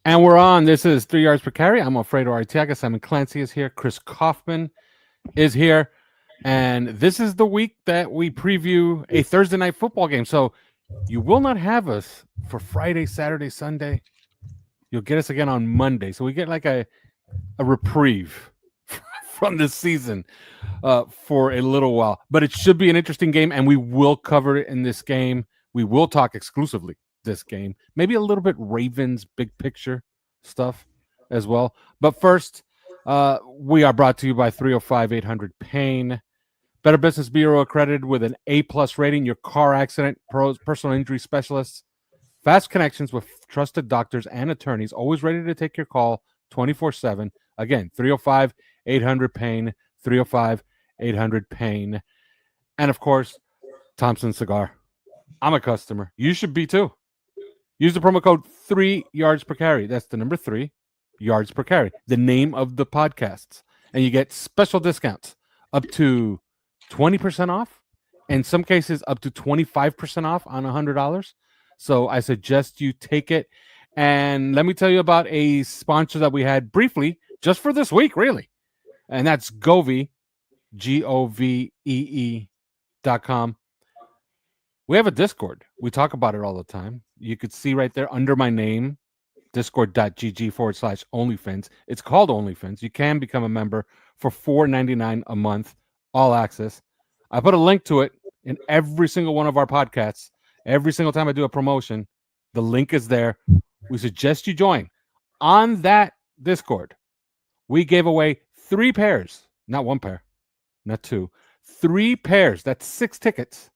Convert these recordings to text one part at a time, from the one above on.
And we're on. This is 3 yards per carry. I'm Alfredo Arteaga. Simon Clancy is here. Chris Kaufman is here. And this is the week that we preview a Thursday night football game. So you will not have us for Friday, Saturday, Sunday. You'll get us again on Monday. So we get like a reprieve from this season for a little while. But it should be an interesting game, and we will cover it in this game. We will talk exclusively this game, maybe a little bit Ravens big picture stuff as well. But first, we are brought to you by 305-800-PAIN. Better Business Bureau accredited with an A+ rating. Your car accident, personal injury specialists. Fast connections with trusted doctors and attorneys, always ready to take your call 24/7. Again, 305-800-PAIN, 305-800-PAIN. And of course, Thompson Cigar. I'm a customer. You should be too. Use the promo code 3 yards per carry. That's the number 3 yards per carry, the name of the podcasts. And you get special discounts up to 20% off. In some cases, up to 25% off on $100. So I suggest you take it. And let me tell you about a sponsor that we had briefly just for this week, really. And that's Govee, GOVEE.com. We have a Discord. We talk about it all the time. You could see right there under my name, discord.gg/OnlyFins. It's called OnlyFins. You can become a member for $4.99 a month, all access. I put a link to it in every single one of our podcasts. Every single time I do a promotion, the link is there. We suggest you join. On that Discord, we gave away 3 pairs, not 1 pair, not 2, 3 pairs. That's 6 tickets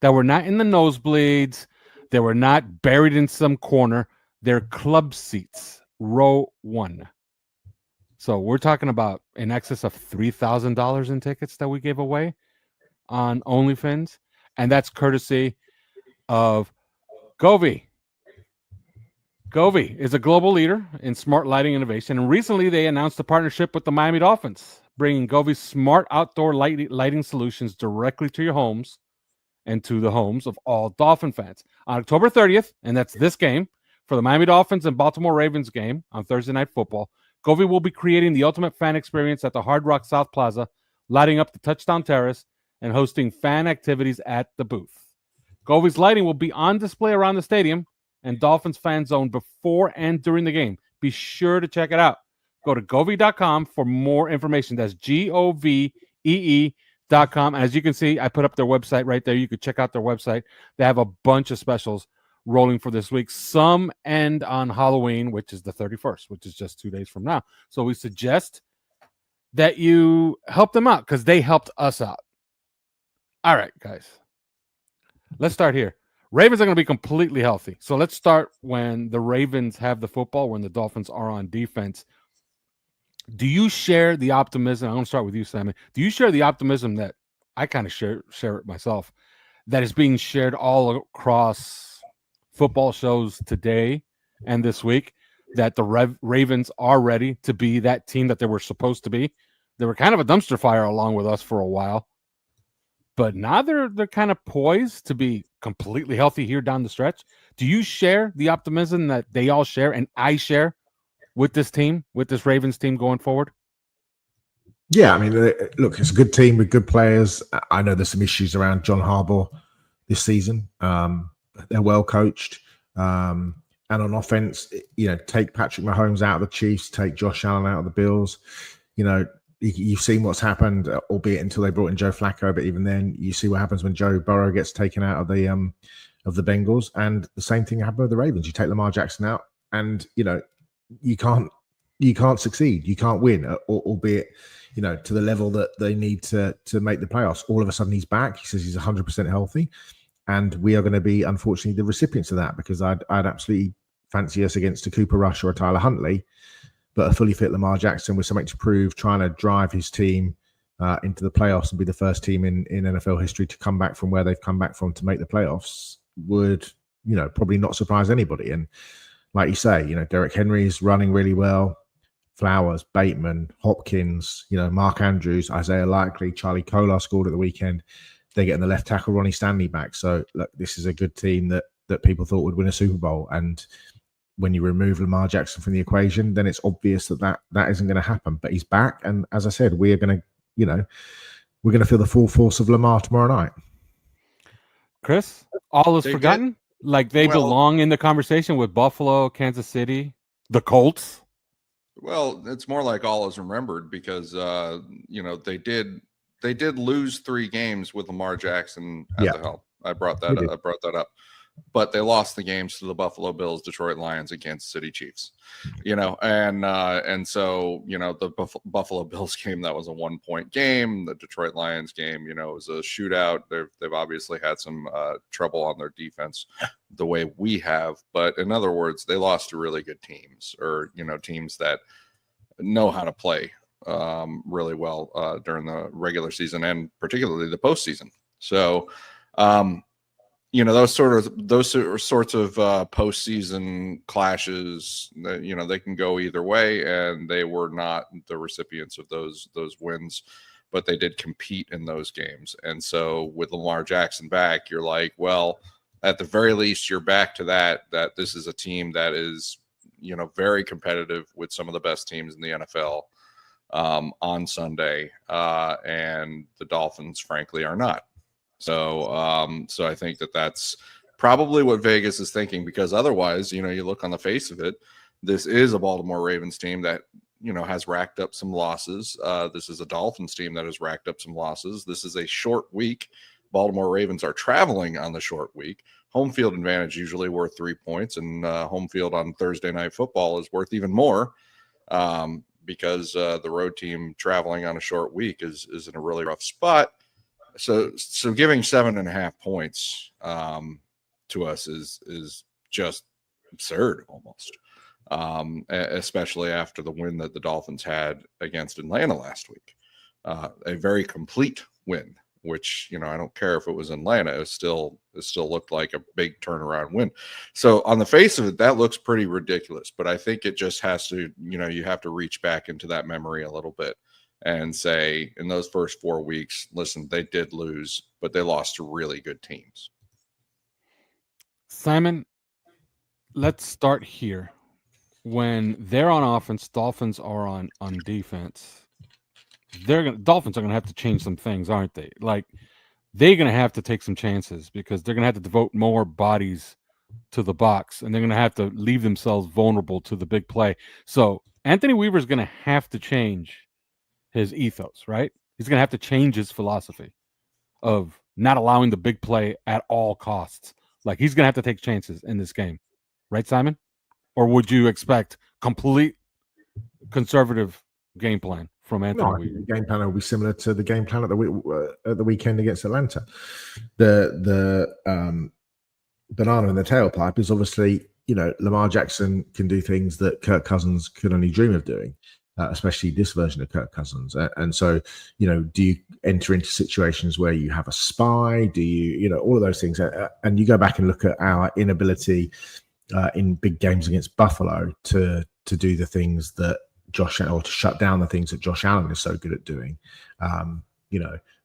that were not in the nosebleeds. They were not buried in some corner. They're club seats, row 1. So we're talking about in excess of $3,000 in tickets that we gave away on OnlyFins. And that's courtesy of Govee. Govee is a global leader in smart lighting innovation. And recently they announced a partnership with the Miami Dolphins, bringing Govee's smart outdoor lighting solutions directly to your homes and to the homes of all Dolphin fans. On October 30th, and that's this game, for the Miami Dolphins and Baltimore Ravens game on Thursday Night Football, Govee will be creating the ultimate fan experience at the Hard Rock South Plaza, lighting up the touchdown terrace, and hosting fan activities at the booth. Govee's lighting will be on display around the stadium and Dolphins fan zone before and during the game. Be sure to check it out. Go to govee.com for more information. That's GOVEE.com. As you can see, I put up their website right there. You could check out their website. They have a bunch of specials rolling for this week. Some end on Halloween, which is the 31st, which is just 2 days from now. So we suggest that you help them out because they helped us out. All right, guys. Let's start here. Ravens are going to be completely healthy. So let's start when the Ravens have the football, when the Dolphins are on defense. Do you share the optimism? I'm going to start with you, Simon. Do you share the optimism that I kind of share it myself, that is being shared all across football shows today and this week, that the Ravens are ready to be that team that they were supposed to be? They were kind of a dumpster fire along with us for a while, but now they're kind of poised to be completely healthy here down the stretch. Do you share the optimism that they all share and I share with this team, with this Ravens team going forward? Yeah, I mean, look, it's a good team with good players. I know there's some issues around John Harbaugh this season. They're well coached. And on offense, take Patrick Mahomes out of the Chiefs, take Josh Allen out of the Bills. You've seen what's happened, albeit until they brought in Joe Flacco. But even then, you see what happens when Joe Burrow gets taken out of the Bengals. And the same thing happened with the Ravens. You take Lamar Jackson out, and you can't succeed. You can't win, albeit to the level that they need to make the playoffs. All of a sudden, he's back. He says he's 100% healthy, and we are going to be, unfortunately, the recipients of that, because I'd absolutely fancy us against a Cooper Rush or a Tyler Huntley. But a fully fit Lamar Jackson with something to prove, trying to drive his team into the playoffs and be the first team in NFL history to come back from where they've come back from to make the playoffs would, probably not surprise anybody. And like you say, Derrick Henry is running really well. Flowers, Bateman, Hopkins, Mark Andrews, Isaiah Likely, Charlie Kolar scored at the weekend. They're getting the left tackle Ronnie Stanley back. So look, this is a good team that people thought would win a Super Bowl. And when you remove Lamar Jackson from the equation, then it's obvious that isn't going to happen. But he's back, and as I said, we're going to feel the full force of Lamar tomorrow night. Chris, all is They forgotten. Like they belong in the conversation with Buffalo, Kansas City, the Colts. Well, it's more like all is remembered because they did lose 3 games with Lamar Jackson at the helm. I brought that up. But they lost the games to the Buffalo Bills, Detroit Lions, and Kansas City Chiefs. And so the Buffalo Bills game, that was a 1-point game. The Detroit Lions game, it was a shootout. They've obviously had some trouble on their defense, the way we have. But in other words, they lost to really good teams, or teams that know how to play really well during the regular season and particularly the postseason. So. Those sorts of postseason clashes, they can go either way, and they were not the recipients of those wins, but they did compete in those games. And so with Lamar Jackson back, you're like, well, at the very least, you're back to that this is a team that is, very competitive with some of the best teams in the NFL on Sunday, and the Dolphins, frankly, are not. So I think that's probably what Vegas is thinking, because otherwise, you look on the face of it, this is a Baltimore Ravens team that, has racked up some losses. This is a Dolphins team that has racked up some losses. This is a short week. Baltimore Ravens are traveling on the short week. Home field advantage usually worth 3 points, and home field on Thursday Night Football is worth even more, because the road team traveling on a short week is in a really rough spot. So giving 7.5 points to us is just absurd almost, especially after the win that the Dolphins had against Atlanta last week. A very complete win, which, I don't care if it was Atlanta, it still looked like a big turnaround win. So on the face of it, that looks pretty ridiculous, but I think it just has to, you have to reach back into that memory a little bit and say, in those first 4 weeks, listen, they did lose, but they lost to really good teams. Simon, let's start here. When they're on offense, Dolphins are on defense. Dolphins are going to have to change some things, aren't they? Like, they're going to have to take some chances, because they're going to have to devote more bodies to the box, and they're going to have to leave themselves vulnerable to the big play. So Anthony Weaver is going to have to change his ethos, right? He's going to have to change his philosophy of not allowing the big play at all costs. Like, he's going to have to take chances in this game. Right, Simon? Or would you expect complete conservative game plan from Anthony Weaver? The game plan will be similar to the game plan at the weekend against Atlanta. The banana in the tailpipe is obviously, Lamar Jackson can do things that Kirk Cousins could only dream of doing. Especially this version of Kirk Cousins. And so, do you enter into situations where you have a spy? Do you, all of those things? And you go back and look at our inability in big games against Buffalo to do the things that to shut down the things that Josh Allen is so good at doing.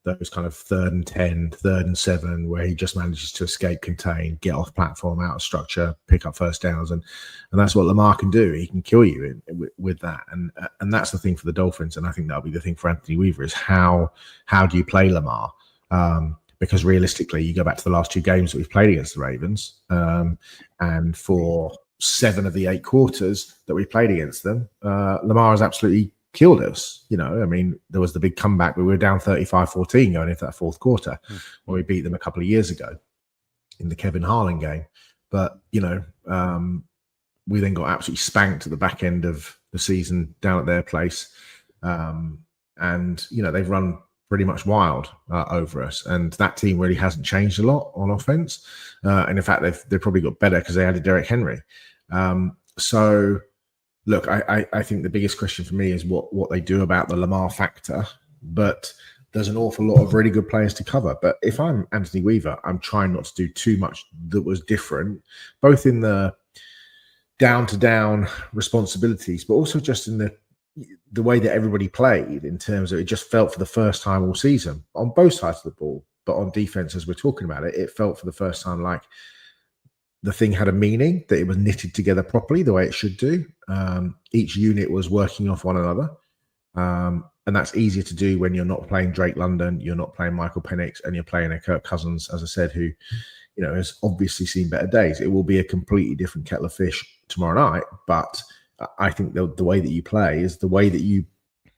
Those kind of 3rd and 10, 3rd and 7, where he just manages to escape, contain, get off platform, out of structure, pick up first downs, and that's what Lamar can do. He can kill you with that, and that's the thing for the Dolphins, and I think that'll be the thing for Anthony Weaver is how do you play Lamar? Because realistically, you go back to the last 2 games that we've played against the Ravens, and for 7 of the 8 quarters that we played against them, Lamar has absolutely killed us. There was the big comeback. We were down 35-14 going into that 4th quarter when we beat them a couple of years ago in the Kevin Harlan game. But, we then got absolutely spanked at the back end of the season down at their place. And, they've run pretty much wild over us. And that team really hasn't changed a lot on offense. And in fact, they've probably got better because they added Derrick Henry. So, look, I think the biggest question for me is what they do about the Lamar factor, but there's an awful lot of really good players to cover. But if I'm Anthony Weaver, I'm trying not to do too much that was different, both in the down-to-down responsibilities, but also just in the way that everybody played, in terms of it just felt for the first time all season on both sides of the ball, but on defense, as we're talking about it, it felt for the first time like the thing had a meaning, that it was knitted together properly the way it should do. Each unit was working off one another. And that's easier to do when you're not playing Drake London, you're not playing Michael Penix, and you're playing a Kirk Cousins, as I said, who, has obviously seen better days. It will be a completely different kettle of fish tomorrow night. But I think the way that you play is the way that you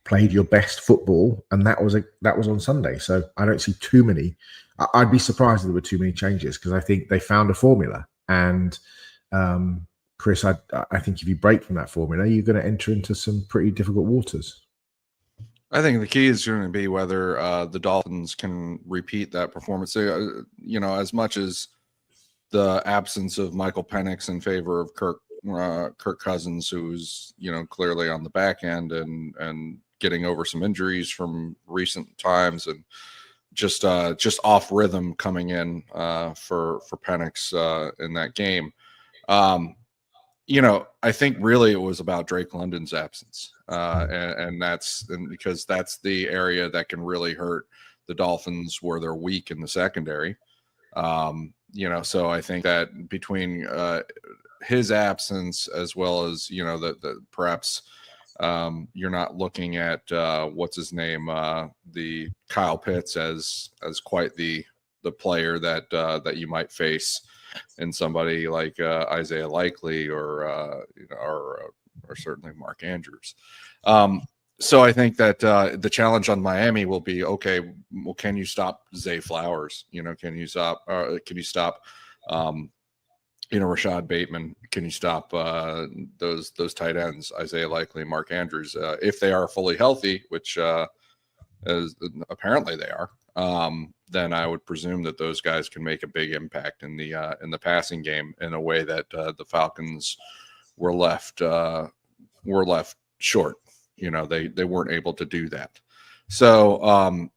played your best football, and that was on Sunday. So I don't see too many. I'd be surprised if there were too many changes, because I think they found a formula. And Chris, I think if you break from that formula, you're going to enter into some pretty difficult waters. I think the key is going to be whether the Dolphins can repeat that performance. As much as the absence of Michael Penix in favor of Kirk Cousins, who's clearly on the back end and getting over some injuries from recent times, and just off rhythm coming in for Penix in that game. I think really it was about Drake London's absence. And because that's the area that can really hurt the Dolphins where they're weak in the secondary. So I think that between his absence, as well as, the perhaps you're not looking at what's his name, the Kyle Pitts as quite the player that you might face in somebody like Isaiah Likely or certainly Mark Andrews. So I think that the challenge on Miami will be, okay, well, can you stop Zay Flowers? Can you stop Rashad Bateman? Can you stop those tight ends, Isaiah Likely, Mark Andrews, if they are fully healthy, which apparently they are? Then I would presume that those guys can make a big impact in the passing game in a way that the Falcons were left short. They weren't able to do that. So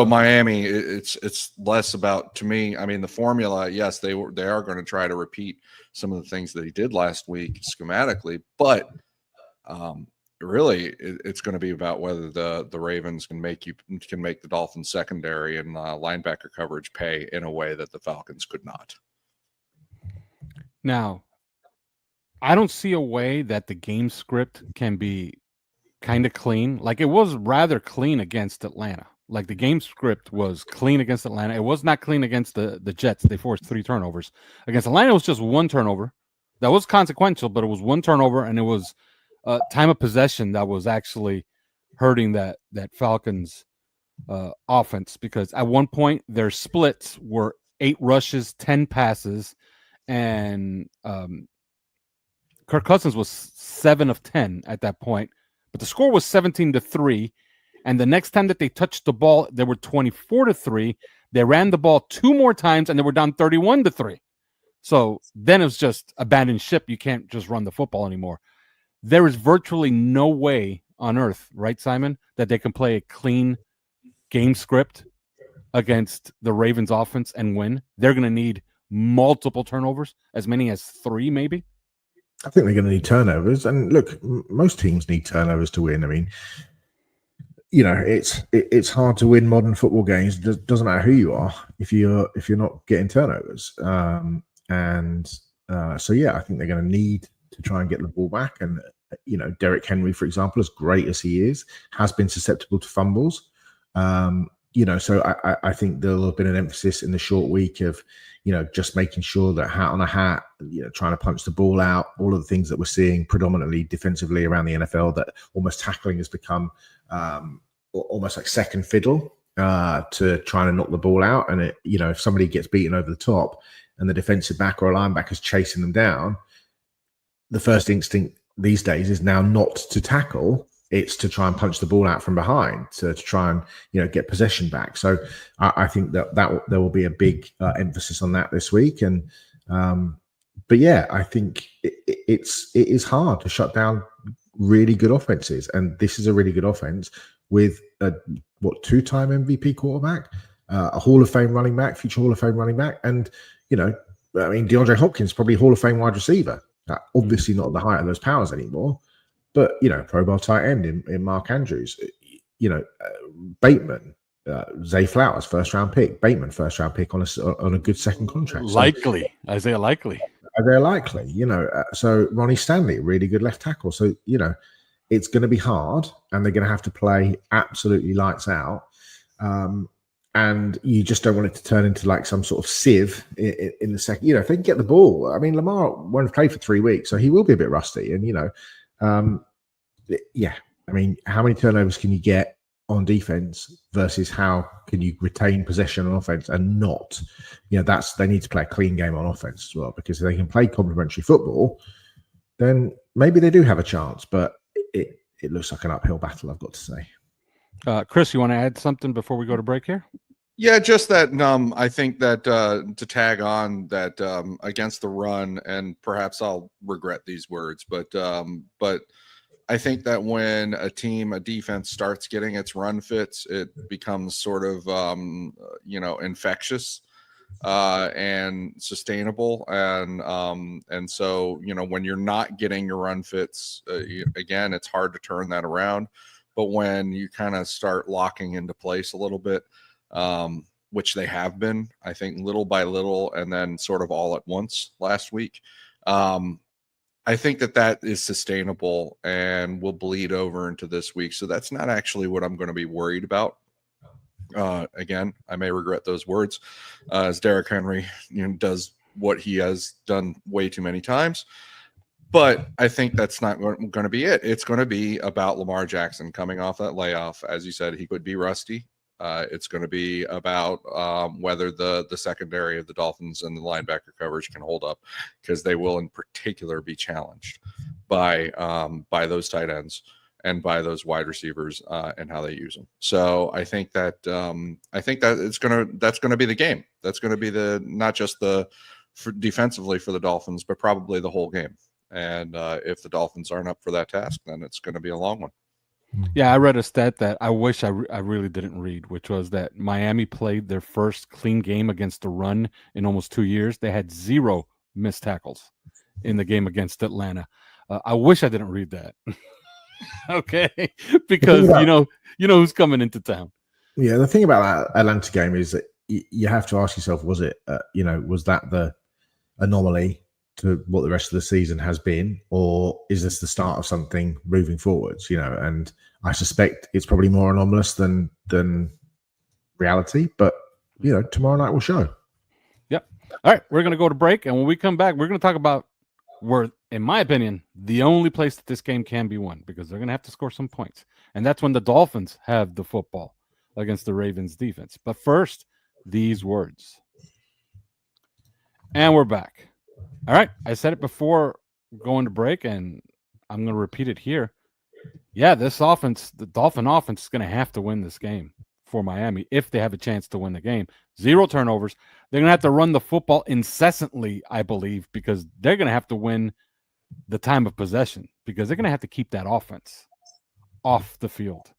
Miami, it's less about, to me, I mean, the formula, yes, they are going to try to repeat some of the things that he did last week schematically, but really it's going to be about whether the Ravens can make the Dolphins secondary and linebacker coverage pay in a way that the Falcons could not. Now, I don't see a way that the game script can be kind of clean. Like, it was rather clean against Atlanta. Like, the game script was clean against Atlanta. It was not clean against the Jets. They forced 3 turnovers. Against Atlanta, it was just 1 turnover. That was consequential, but it was 1 turnover, and it was time of possession that was actually hurting that Falcons offense, because at one point their splits were 8 rushes, 10 passes, and Kirk Cousins was 7 of 10 at that point. But the score was 17-3. And the next time that they touched the ball, they were 24-3. They ran the ball 2 more times, and they were down 31-3. So then it was just abandoned ship. You can't just run the football anymore. There is virtually no way on earth, right, Simon, that they can play a clean game script against the Ravens offense and win. They're going to need multiple turnovers, as many as 3 maybe. I think they're going to need turnovers. And look, most teams need turnovers to win. I mean, it's hard to win modern football games. It doesn't matter who you are if you're not getting turnovers. So yeah, I think they're going to need to try and get the ball back. And Derrick Henry, for example, as great as he is, has been susceptible to fumbles. So I think there'll have been an emphasis in the short week of just making sure that hat on a hat, trying to punch the ball out, all of the things that we're seeing predominantly defensively around the NFL, that almost tackling has become almost like second fiddle to trying to knock the ball out. And if somebody gets beaten over the top and the defensive back or a linebacker is chasing them down, the first instinct these days is now not to tackle. It's to try and punch the ball out from behind, to try and get possession back. So I think that there will be a big emphasis on that this week. And but yeah, I think it is hard to shut down really good offenses, and this is a really good offense with a 2-time MVP quarterback, a Hall of Fame running back, future Hall of Fame running back, and DeAndre Hopkins probably Hall of Fame wide receiver. Obviously not at the height of those powers anymore, but Pro Bowl tight end in Mark Andrews, Bateman, Zay Flowers, first round pick, Bateman, first round pick on a good second contract. Isaiah Likely. they're likely, so Ronnie Stanley, really good left tackle. So, it's going to be hard and they're going to have to play absolutely lights out. And you just don't want it to turn into like some sort of sieve in the second. If they can get the ball, I mean, Lamar won't have played for 3 weeks, so he will be a bit rusty. And, I mean, how many turnovers can you get on defense versus how can you retain possession on offense and not? They need to play a clean game on offense as well, because if they can play complementary football, then maybe they do have a chance. But it looks like an uphill battle, I've got to say. Chris, you want to add something before we go to break here? Yeah, just that I think that to tag on that against the run, and perhaps I'll regret these words, but I think that when a defense starts getting its run fits, it becomes sort of infectious and sustainable, and so when you're not getting your run fits, again, it's hard to turn that around. But when you kind of start locking into place a little bit, which they have been, I think, little by little, and then sort of all at once last week, I think that is sustainable and will bleed over into this week. So that's not actually what I'm going to be worried about. Again, I may regret those words as Derrick Henry does what he has done way too many times. But I think that's not going to be it. It's going to be about Lamar Jackson coming off that layoff. As you said, he could be rusty. It's going to be about whether the secondary of the Dolphins and the linebacker coverage can hold up, because they will in particular be challenged by those tight ends and by those wide receivers and how they use them. So I think that that's going to be the game. That's going to be not just defensively for the Dolphins, but probably the whole game. And if the Dolphins aren't up for that task, then it's going to be a long one. Yeah, I read a stat that I wish I really didn't read, which was that Miami played their first clean game against the run in almost 2 years. They had 0 missed tackles in the game against Atlanta. I wish I didn't read that. Okay, because you know who's coming into town. Yeah, the thing about that Atlanta game is that you have to ask yourself: was it, was that the anomaly to what the rest of the season has been, or is this the start of something moving forwards? And I suspect it's probably more anomalous than reality, but tomorrow night will show. Yep. All right, we're going to go to break, and when we come back, we're going to talk about where, in my opinion, the only place that this game can be won, because they're going to have to score some points, and that's when the Dolphins have the football against the Ravens defense. But first, these words. And we're back. All right, I said it before going to break, and I'm going to repeat it here. Yeah, this offense, the Dolphin offense, is going to have to win this game for Miami if they have a chance to win the game. 0 turnovers. They're going to have to run the football incessantly, I believe, because they're going to have to win the time of possession, because they're going to have to keep that offense off the field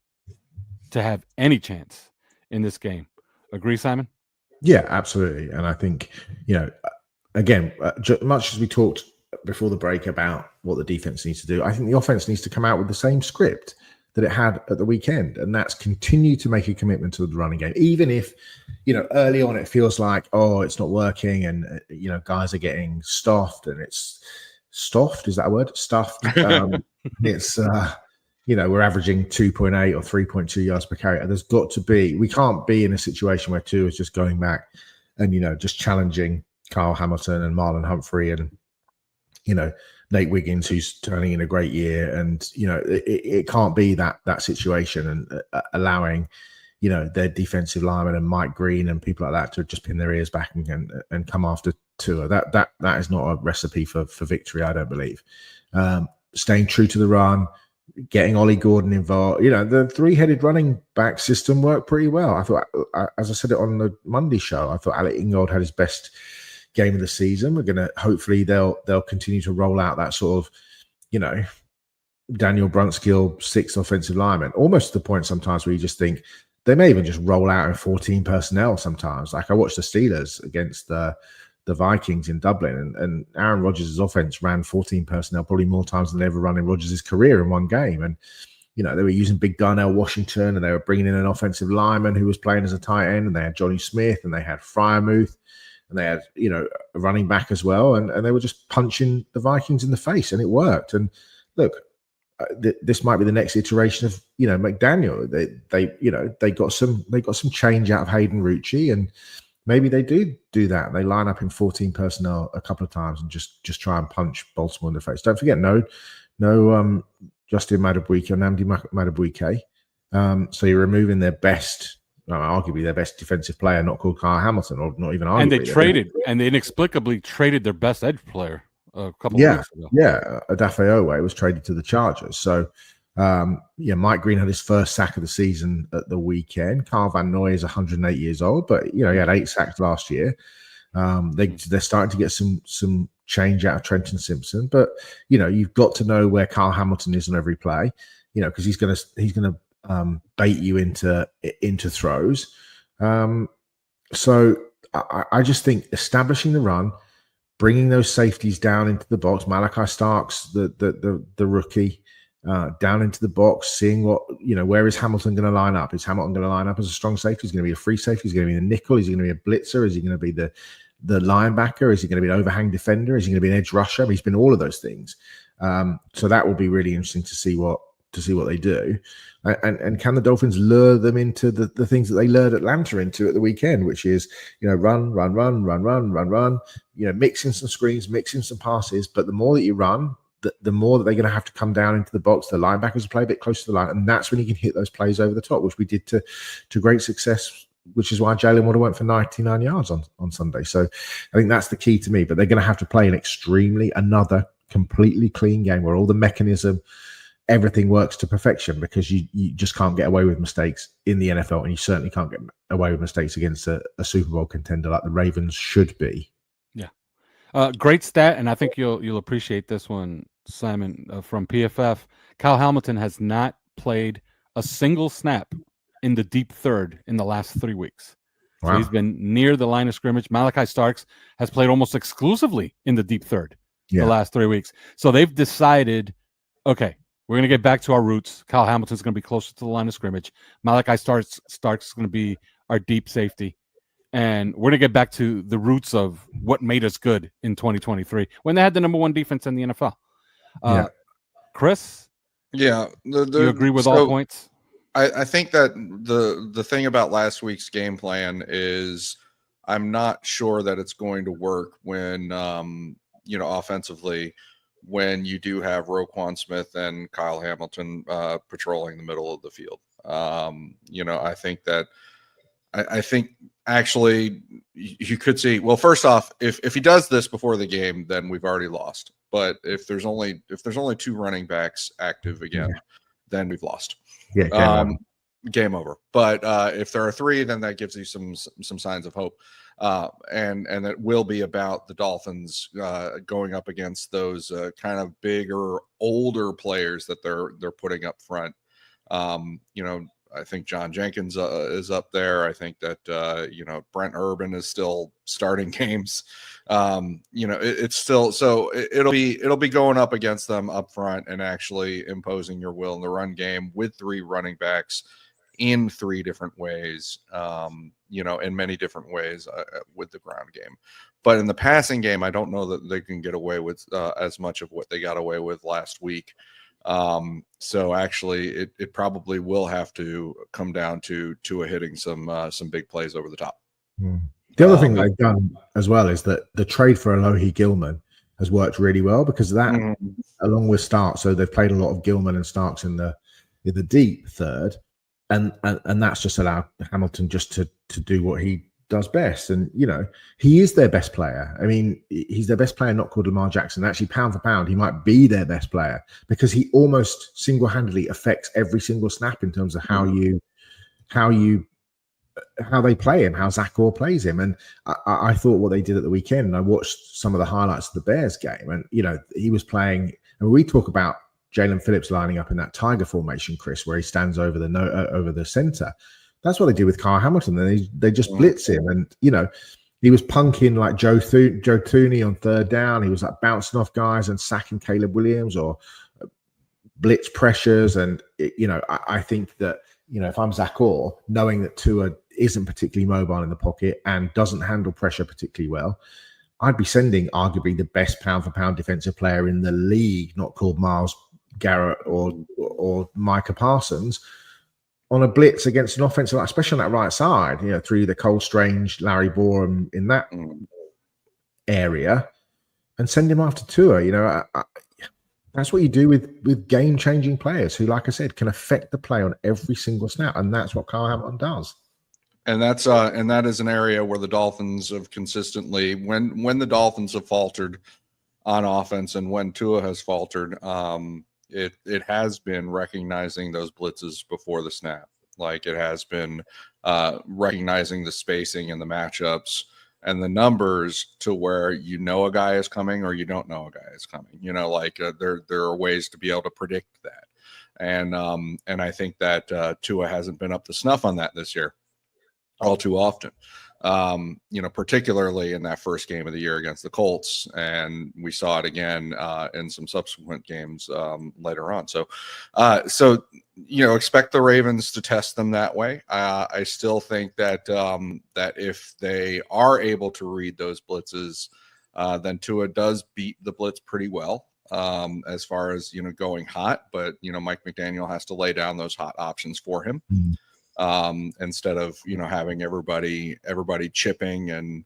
to have any chance in this game. Agree, Simon? Yeah, absolutely. And I think, again, much as we talked before the break about what the defense needs to do, I think the offense needs to come out with the same script that it had at the weekend, and that's continue to make a commitment to the running game, even if early on it feels like, oh, it's not working, and guys are getting stuffed, and it's stuffed, is that a word? Stuffed. It's we're averaging 2.8 or 3.2 yards per carry. And there's got to be, we can't be in a situation where Tua is just going back and just challenging Kyle Hamilton and Marlon Humphrey and Nate Wiggins, who's turning in a great year, and it can't be that situation, and allowing their defensive linemen and Mike Green and people like that to just pin their ears back and come after Tua. That is not a recipe for victory, I don't believe. Staying true to the run, getting Ollie Gordon involved. The 3-headed running back system worked pretty well. I thought, as I said it on the Monday show, I thought Alec Ingold had his best game of the season. We're gonna hopefully they'll continue to roll out that sort of Daniel Brunskill 6 offensive lineman, almost to the point sometimes where you just think they may even just roll out in 14 personnel sometimes. Like I watched the Steelers against the Vikings in Dublin, and Aaron Rodgers' offense ran 14 personnel probably more times than they ever run in Rodgers' career in one game. And they were using Big Darnell Washington, and they were bringing in an offensive lineman who was playing as a tight end, and they had Johnny Smith, and they had Freiermuth, and they had, a running back as well, and they were just punching the Vikings in the face, and it worked. And look, this might be the next iteration of McDaniel. They got some change out of Hayden Rucci, and maybe they do that. They line up in 14 personnel a couple of times and just try and punch Baltimore in the face. Don't forget, no Justin Madubuike or Nnamdi Madubuike. So you're removing their best, arguably their best defensive player, not called Kyle Hamilton, or not even arguably. And they inexplicably traded their best edge player a couple of weeks ago. Yeah, Odafe Owe was traded to the Chargers. So, Mike Green had his first sack of the season at the weekend. Carl Van Noy is 108 years old, but he had 8 sacks last year. They're starting to get some change out of Trenton Simpson, but you've got to know where Kyle Hamilton is on every play, because he's gonna bait you into throws. So I just think establishing the run, bringing those safeties down into the box, Malachi Starks, the rookie, down into the box, seeing where is Hamilton going to line up? Is Hamilton going to line up as a strong safety? Is he going to be a free safety? Is he going to be the nickel? Is he going to be a blitzer? Is he going to be the linebacker? Is he going to be an overhang defender? Is he going to be an edge rusher? I mean, he's been all of those things. So that will be really interesting to see what they do. And can the Dolphins lure them into the things that they lured Atlanta into at the weekend, which is, run, mixing some screens, mixing some passes. But the more that you run, the more that they're going to have to come down into the box. The linebackers will play a bit closer to the line, and that's when you can hit those plays over the top, which we did to great success, which is why Jalen Waddle went for 99 yards on Sunday. So I think that's the key to me. But they're going to have to play another completely clean game where all the mechanism, everything works to perfection, because you just can't get away with mistakes in the NFL, and you certainly can't get away with mistakes against a Super Bowl contender like the Ravens should be. Yeah. Great stat, and I think you'll appreciate this one, Simon, from PFF. Kyle Hamilton has not played a single snap in the deep third in the last 3 weeks. Wow. So he's been near the line of scrimmage. Malachi Starks has played almost exclusively in the deep third the last 3 weeks. So they've decided, okay, we're going to get back to our roots. Kyle Hamilton's going to be closer to the line of scrimmage. Malachi Starks is going to be our deep safety. And we're going to get back to the roots of what made us good in 2023 when they had the number 1 defense in the NFL. Chris? Yeah. Do you agree with all points? I think that the thing about last week's game plan is I'm not sure that it's going to work when, offensively, when you do have Roquan Smith and Kyle Hamilton patrolling the middle of the field. I think actually you could see, well, first off, if he does this before the game, then we've already lost. But if there's only 2 running backs active again, then we've lost. Yeah, game over. But if there are 3, then that gives you some signs of hope. And it will be about the Dolphins going up against those kind of bigger, older players that they're putting up front. I think John Jenkins is up there. I think that Brent Urban is still starting games. It's still, so it'll be going up against them up front and actually imposing your will in the run game with 3 running backs in 3 different ways. In many different ways with the ground game. But in the passing game, I don't know that they can get away with as much of what they got away with last week. So actually it probably will have to come down to hitting some big plays over the top. The other thing they've done as well is that the trade for Alohi Gilman has worked really well, because that along with Starks, so they've played a lot of Gilman and Starks in the deep third, and that's just allowed Hamilton just to do what he does best. And he is their best player. I mean, he's their best player, not called Lamar Jackson. Actually, pound for pound, he might be their best player, because he almost single-handedly affects every single snap in terms of how they play him, how Zach Orr plays him. And I thought what they did at the weekend, and I watched some of the highlights of the Bears game, and he was playing, and we talk about Jalen Phillips lining up in that tiger formation, Chris, where he stands over the center. That's what they do with Kyle Hamilton. They just blitz him, and he was punking like Joe Thuney on 3rd down. He was like bouncing off guys and sacking Caleb Williams, or blitz pressures. And I think that if I'm Zach Orr, knowing that Tua isn't particularly mobile in the pocket and doesn't handle pressure particularly well, I'd be sending arguably the best pound-for-pound defensive player in the league, not called Myles Garrett or Micah Parsons, on a blitz against an offensive, especially on that right side, through the Cole Strange, Larry Borum in that area, and send him after Tua. That's what you do with game-changing players who, like I said, can affect the play on every single snap, and that's what Kyle Hamilton does. And that is an area where the Dolphins have consistently, when the Dolphins have faltered on offense and when Tua has faltered, it has been recognizing those blitzes before the snap. Like it has been recognizing the spacing and the matchups and the numbers to where a guy is coming or you don't know a guy is coming. There are ways to be able to predict that. And I think that Tua hasn't been up to snuff on that this year all too often. Particularly in that first game of the year against the Colts, and we saw it again in some subsequent games later on. So expect the Ravens to test them that way. I still think that that if they are able to read those blitzes, then Tua does beat the blitz pretty well as far as going hot. But Mike McDaniel has to lay down those hot options for him. Instead of having everybody chipping and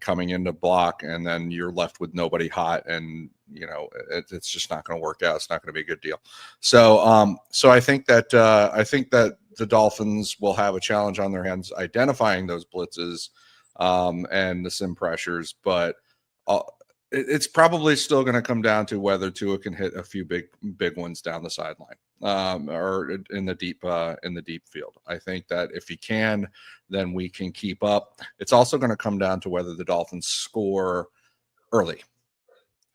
coming into block, and then you're left with nobody hot, and it's just not going to work out. It's not going to be a good deal. So I think that the Dolphins will have a challenge on their hands identifying those blitzes and the sim pressures, but it's probably still going to come down to whether Tua can hit a few big ones down the sideline or in the deep field. I think that if he can, then we can keep up. It's also going to come down to whether the Dolphins score early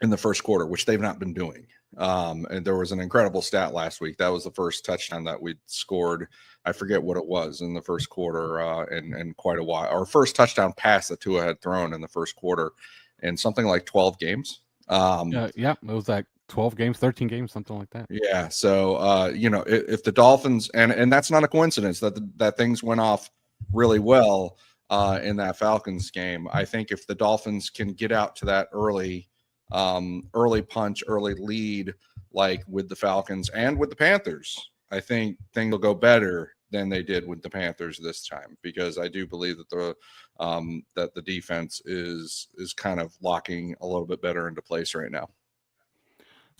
in the first quarter, which they've not been doing. And there was an incredible stat last week. That was the first touchdown that we scored. I forget what it was in the first quarter in quite a while. Our first touchdown pass that Tua had thrown in the first quarter in something like 12 games. It was like 12 games, 13 games, something like that. Yeah. So, if the Dolphins, and that's not a coincidence that things went off really well in that Falcons game. I think if the Dolphins can get out to that early punch, early lead, like with the Falcons and with the Panthers, I think things will go better than they did with the Panthers this time, because I do believe that the defense is kind of locking a little bit better into place right now.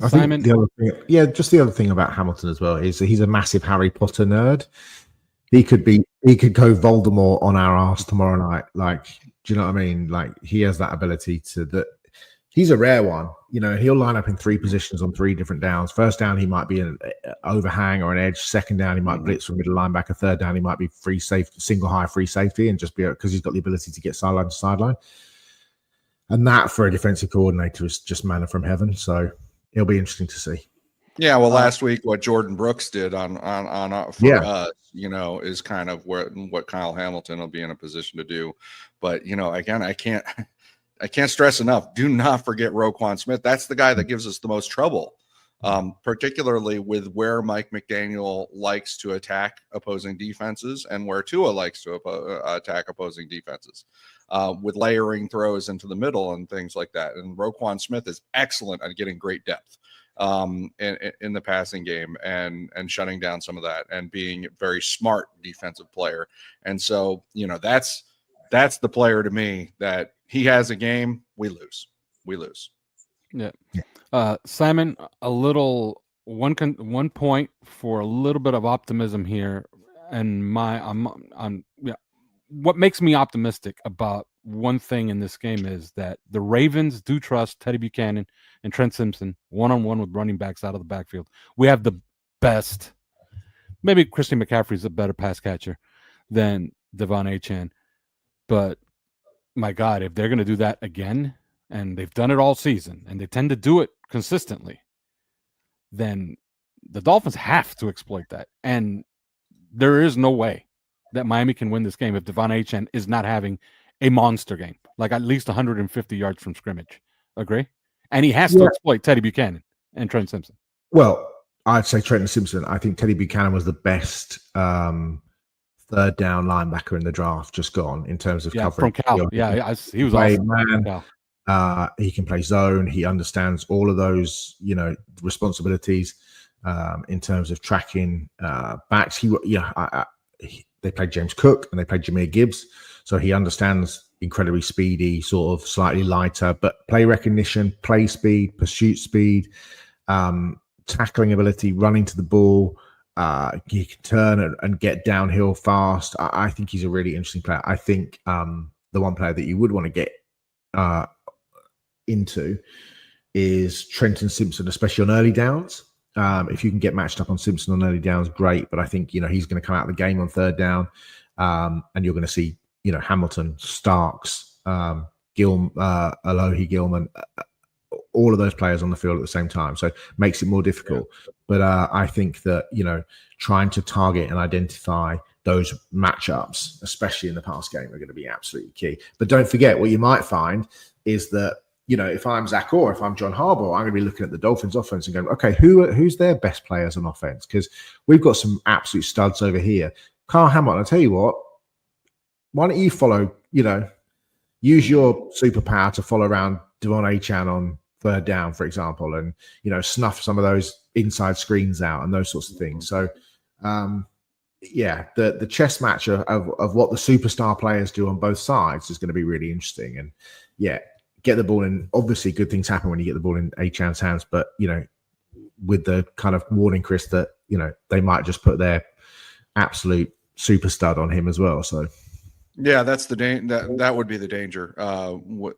I think the other thing about Hamilton as well is that he's a massive Harry Potter nerd. He could go Voldemort on our ass tomorrow night. Like, do you know what I mean? Like, he has that ability he's a rare one. He'll line up in three positions on three different downs. First down, he might be an overhang or an edge. Second down, he might blitz from middle linebacker. Third down, he might be free safety, single high free safety, and just be because he's got the ability to get sideline to sideline. And that for a defensive coordinator is just manna from heaven. So it'll be interesting to see. Yeah, well, last week what Jordan Brooks did on us, is kind of what Kyle Hamilton will be in a position to do. But again, I can't stress enough. Do not forget Roquan Smith. That's the guy that gives us the most trouble, particularly with where Mike McDaniel likes to attack opposing defenses and where Tua likes to attack opposing defenses, with layering throws into the middle and things like that. And Roquan Smith is excellent at getting great depth in the passing game and shutting down some of that and being a very smart defensive player. And so, that's the player to me that he has a game, we lose. Yeah. Simon, one point for a little bit of optimism here, and what makes me optimistic about one thing in this game is that the Ravens do trust Teddy Buchanan and Trent Simpson one-on-one with running backs out of the backfield. We have the best, maybe Christian McCaffrey's a better pass catcher than Devon Achane, but my God, if they're going to do that again, and they've done it all season, and they tend to do it consistently, then the Dolphins have to exploit that. And there is no way that Miami can win this game if Devon Achane is not having a monster game, like at least 150 yards from scrimmage. Agree? And he has to exploit Teddy Buchanan and Trent Simpson. Well, I'd say Trent Simpson. I think Teddy Buchanan was the best third down linebacker in the draft, just gone in terms of from coverage. Cal. He was awesome. Man. He can play zone. He understands all of those, responsibilities in terms of tracking backs. They played James Cook and they played Jahmyr Gibbs, so he understands incredibly speedy, sort of slightly lighter, but play recognition, play speed, pursuit speed, tackling ability, running to the ball. He can turn and get downhill fast. I think he's a really interesting player. I think the one player that you would want to get into is Trenton Simpson, especially on early downs. If you can get matched up on Simpson on early downs, great. But I think he's going to come out of the game on third down, and you're going to see Hamilton, Starks, Alohi Gilman, all of those players on the field at the same time. So it makes it more difficult. Yeah. But I think that trying to target and identify those matchups, especially in the pass game, are going to be absolutely key. But don't forget, what you might find is that if I'm Zach Orr, if I'm John Harbaugh, I'm going to be looking at the Dolphins offense and going, okay, who's their best players on offense? Because we've got some absolute studs over here. Kyle Hamilton, I'll tell you what, why don't you follow, use your superpower to follow around Devon Achane on third down, for example, and, snuff some of those inside screens out and those sorts of things. So, the chess match of what the superstar players do on both sides is going to be really interesting. And, get the ball in. Obviously, good things happen when you get the ball in Achane's hands, but with the kind of warning, Chris, that they might just put their absolute super stud on him as well. So, yeah, that's the that would be the danger.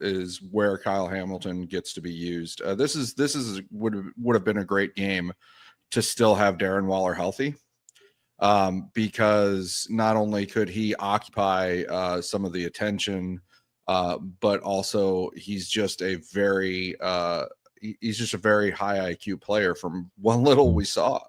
Is where Kyle Hamilton gets to be used. This would have been a great game to still have Darren Waller healthy, because not only could he occupy some of the attention. But also he's just a very high IQ player. From what little we saw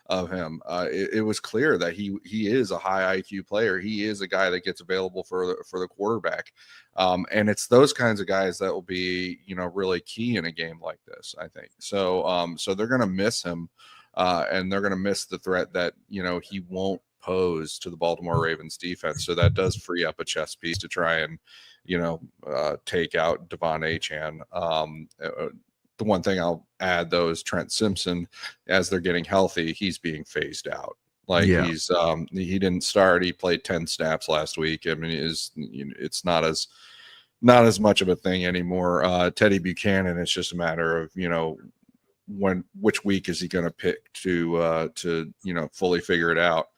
of him, it was clear that he is a high IQ player. He is a guy that gets available for the quarterback, and it's those kinds of guys that will be really key in a game like this, I think. So they're going to miss him, and they're going to miss the threat that he won't pose to the Baltimore Ravens defense. So that does free up a chess piece to try and take out Devon Achane. The one thing I'll add though is Trent Simpson, as they're getting healthy, he's being phased out. He's he didn't start. He played 10 snaps last week. I mean, it's not as much of a thing anymore. Teddy Buchanan, it's just a matter of which week is he going to pick to fully figure it out.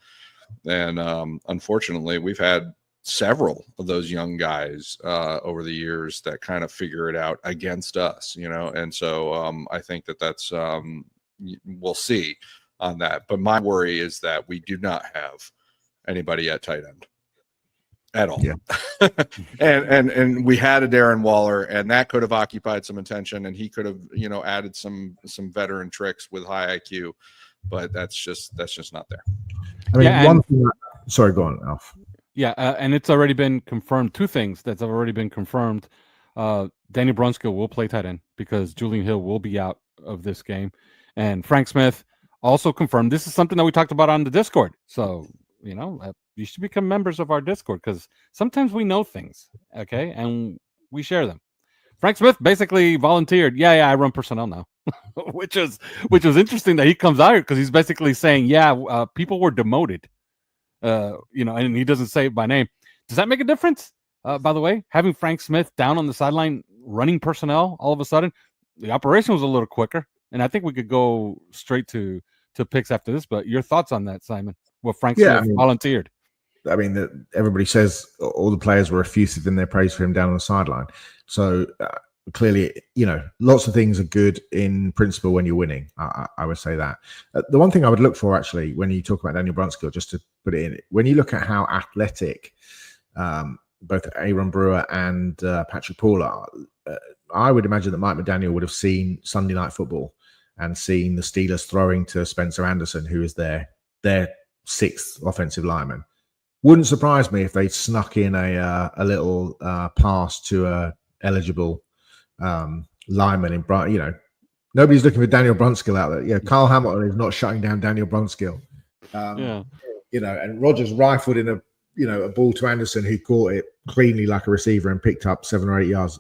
And unfortunately, we've had several of those young guys over the years that kind of figure it out against us, and so I think that's we'll see on that. But my worry is that we do not have anybody at tight end at all. Yeah. and we had a Darren Waller, and that could have occupied some attention, and he could have added some veteran tricks with high IQ, but that's just not there. I mean, sorry, go on, Alf. Yeah, and it's already been confirmed. Two things that's already been confirmed. Daniel Brunskill will play tight end because Julian Hill will be out of this game. And Frank Smith also confirmed. This is something that we talked about on the Discord. So, you should become members of our Discord because sometimes we know things, okay? And we share them. Frank Smith basically volunteered. Yeah, I run personnel now, which was interesting that he comes out here because he's basically saying, people were demoted. And he doesn't say it by name. Does that make a difference? By the way, having Frank Smith down on the sideline running personnel, all of a sudden, the operation was a little quicker. And I think we could go straight to picks after this. But your thoughts on that, Simon? Well, Frank Smith volunteered. I mean, everybody says all the players were effusive in their praise for him down on the sideline. So clearly, lots of things are good in principle when you're winning. I would say that. The one thing I would look for, actually, when you talk about Daniel Brunskill, just to put it in, when you look at how athletic both Aaron Brewer and Patrick Paul are, I would imagine that Mike McDaniel would have seen Sunday Night Football and seen the Steelers throwing to Spencer Anderson, who is their sixth offensive lineman. Wouldn't surprise me if they snuck in a little pass to a eligible lineman in Bright. Nobody's looking for Daniel Brunskill out there. Kyle Hamilton is not shutting down Daniel Brunskill. And Rodgers rifled in a ball to Anderson who caught it cleanly like a receiver and picked up 7 or 8 yards.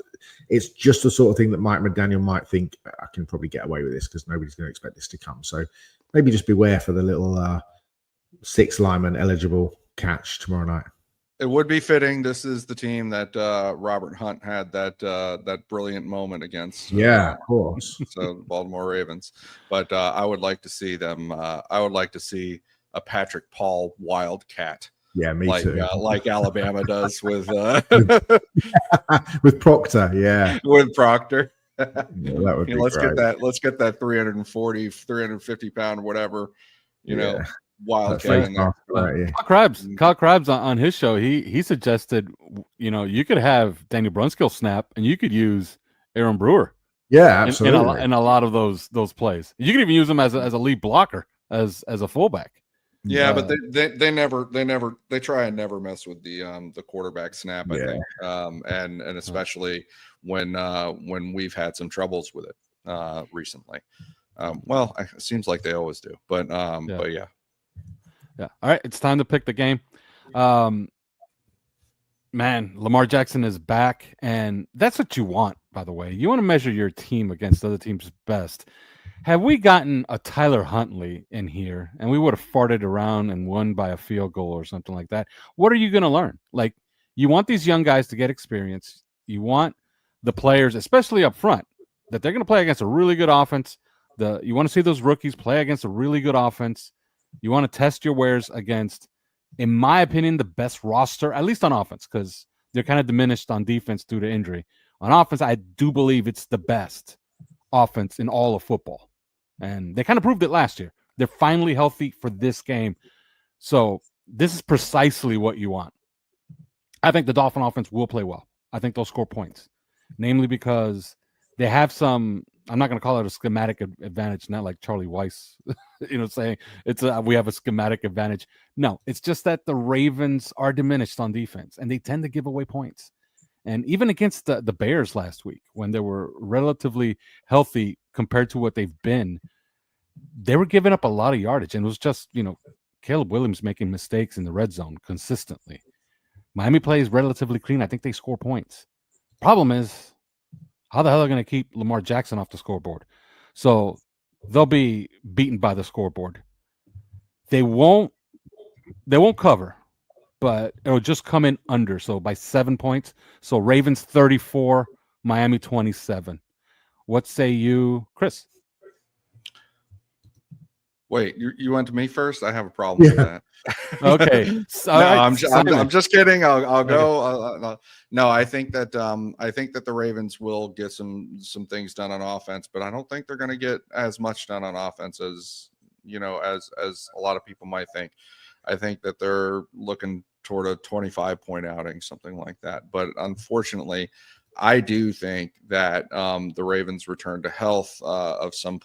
It's just the sort of thing that Mike McDaniel might think, I can probably get away with this because nobody's going to expect this to come. So maybe just beware for the little 6 lineman eligible catch tomorrow night. It would be fitting. This is the team that Robert Hunt had that brilliant moment against. Of course. So the Baltimore Ravens. But I would like to see them. I would like to see a Patrick Paul Wildcat. Yeah, me too. Like Alabama does with with Proctor. Yeah, with Proctor. That would be let's great. get that 340, 350 pound, whatever, Wildcat in there. Kyle Krabs on his show, he suggested, you could have Daniel Brunskill snap and you could use Aaron Brewer. Yeah, absolutely. In a lot of those plays. You could even use him as a lead blocker, as a fullback. Yeah, but they try and never mess with the quarterback snap, I think. And especially when we've had some troubles with it recently. It seems like they always do. But yeah. Yeah. All right, it's time to pick the game. Man, Lamar Jackson is back, and that's what you want, by the way. You want to measure your team against other teams' best. Have we gotten a Tyler Huntley in here and we would have farted around and won by a field goal or something like that? What are you going to learn? Like, you want these young guys to get experience. You want the players, especially up front, that they're going to play against a really good offense. You want to see those rookies play against a really good offense. You want to test your wares against, in my opinion, the best roster, at least on offense, because they're kind of diminished on defense due to injury. On offense, I do believe it's the best offense in all of football. And they kind of proved it last year. They're finally healthy for this game. So this is precisely what you want. I think the Dolphin offense will play well. I think they'll score points, namely because they have some, I'm not going to call it a schematic advantage, not like Charlie Weiss, saying we have a schematic advantage. No, it's just that the Ravens are diminished on defense and they tend to give away points. And even against the Bears last week, when they were relatively healthy compared to what they've been, they were giving up a lot of yardage. And it was just, Caleb Williams making mistakes in the red zone consistently. Miami plays relatively clean. I think they score points. Problem is, how the hell are they going to keep Lamar Jackson off the scoreboard? So they'll be beaten by the scoreboard. They won't cover, but it'll just come in under. So by 7 points. So Ravens 34, Miami 27. What say you, Chris? Wait, you went to me first? I have a problem with that. Okay. No, I'm just kidding. I'll go. No, I think that the Ravens will get some things done on offense, but I don't think they're going to get as much done on offense as a lot of people might think. I think that they're looking toward a 25-point outing, something like that. But unfortunately, I do think that the Ravens' return to health of some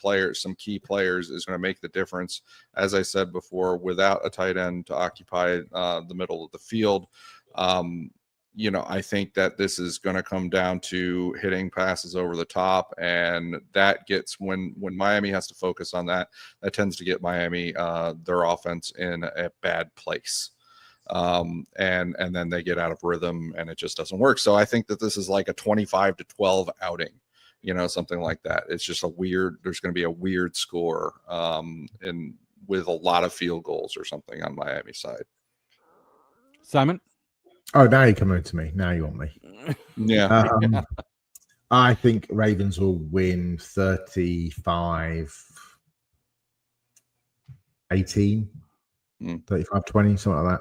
key players, is going to make the difference. As I said before, without a tight end to occupy the middle of the field, I think that this is going to come down to hitting passes over the top, and that gets when Miami has to focus on that tends to get Miami their offense in a bad place. And then they get out of rhythm and it just doesn't work. So I think that this is like a 25-12 outing, something like that. It's just there's going to be a weird score with a lot of field goals or something on Miami side. Simon? Oh, now you're coming to me. Now you want me. Yeah. I think Ravens will win 35-18, 35-20, something like that.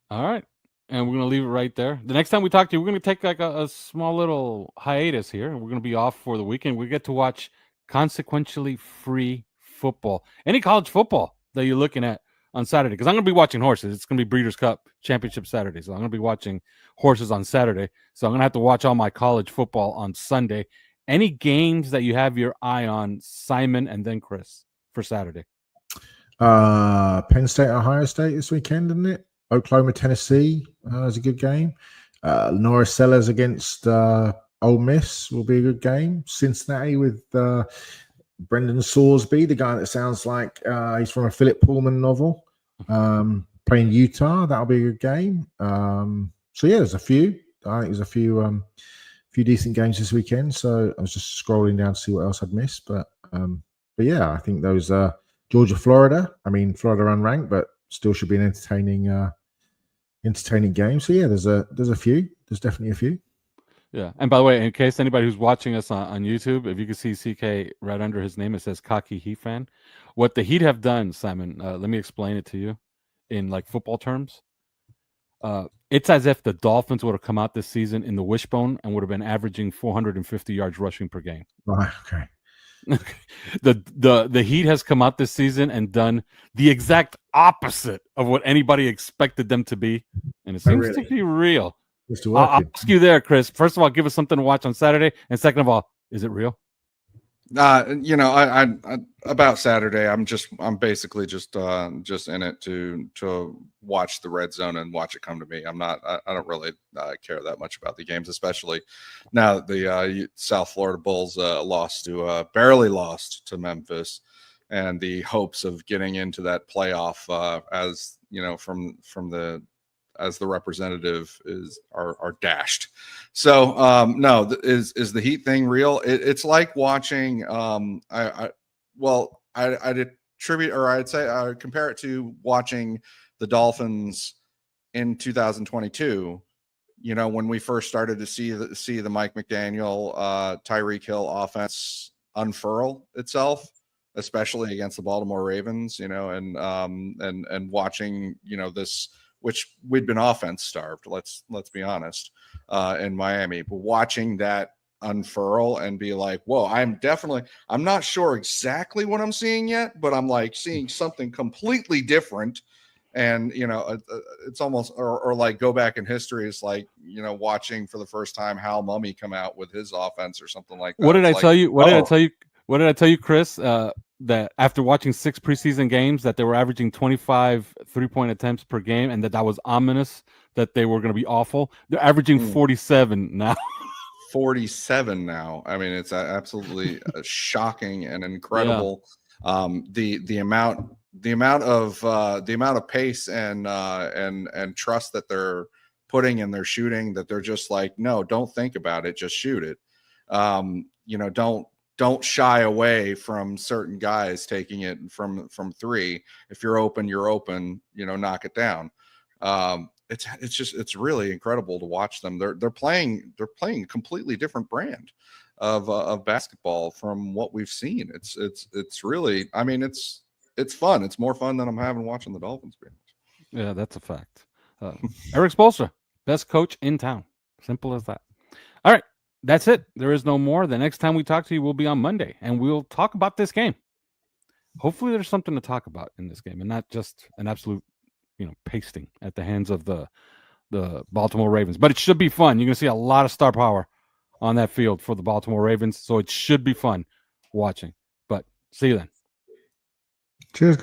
All right. And we're going to leave it right there. The next time we talk to you, we're going to take like a small little hiatus here, and we're going to be off for the weekend. We get to watch consequentially free football. Any college football that you're looking at on Saturday, because I'm going to be watching horses. It's going to be Breeders' Cup Championship Saturday, so I'm going to be watching horses on Saturday. So I'm going to have to watch all my college football on Sunday. Any games that you have your eye on, Simon and then Chris, for Saturday? Penn State, Ohio State this weekend, isn't it? Oklahoma, Tennessee is a good game. Norris Sellers against Ole Miss will be a good game. Cincinnati with Brendan Sorsby, the guy that sounds like he's from a Philip Pullman novel, playing playing Utah. That'll be a good game. So yeah, there's a few. I think there's a few decent games this weekend. So I was just scrolling down to see what else I'd missed. But yeah, I think those Georgia, Florida. I mean, Florida unranked, but still should be an entertaining game. So yeah, there's a few. There's definitely a few. Yeah. And by the way, in case anybody who's watching us on YouTube, if you can see CK right under his name, it says Cocky Heat fan. What the Heat have done, Simon, let me explain it to you in like football terms. It's as if the Dolphins would have come out this season in the wishbone and would have been averaging 450 yards rushing per game. Right. Okay. The Heat has come out this season and done the exact opposite of what anybody expected them to be, and it seems to be real. I'll ask you there, Chris. First of all, give us something to watch on Saturday, and second of all, is it real? I about Saturday, I'm basically just in it to watch the red zone and watch it come to me. I don't really care that much about the games, especially now that the South Florida Bulls barely lost to Memphis, and the hopes of getting into that playoff as the representative are dashed. So no, is the Heat thing real? It's like watching. I'd attribute, or I'd say I would compare it to watching the Dolphins in 2022. When we first started to see the Mike McDaniel, Tyreek Hill offense unfurl itself, especially against the Baltimore Ravens. And watching this, which we'd been offense starved. Let's be honest, in Miami, but watching that unfurl and be like, whoa, I'm not sure exactly what I'm seeing yet, but I'm like seeing something completely different. And, it's almost, or like go back in history. It's like, watching for the first time Hal Mummy come out with his offense or something like that. What did I tell you? What did I tell you, Chris? That after watching 6 preseason games, that they were averaging 25 3-point attempts per game, and that was ominous, that they were going to be awful. They're averaging 47 now. 47 now. I mean, it's absolutely shocking and incredible. Yeah. The amount of pace and trust that they're putting in their shooting, that they're just like, no, don't think about it, just shoot it. Don't shy away from certain guys taking it from 3. If you're open, knock it down. It's really incredible to watch them. They're playing a completely different brand of basketball from what we've seen. It's really, I mean, it's fun. It's more fun than I'm having watching the Dolphins. Yeah, that's a fact. Eric Spoelstra, best coach in town. Simple as that. All right. That's it. There is no more. The next time we talk to you will be on Monday, and we'll talk about this game. Hopefully there's something to talk about in this game and not just an absolute, pasting at the hands of the Baltimore Ravens. But it should be fun. You're going to see a lot of star power on that field for the Baltimore Ravens, so it should be fun watching. But see you then. Cheers, guys.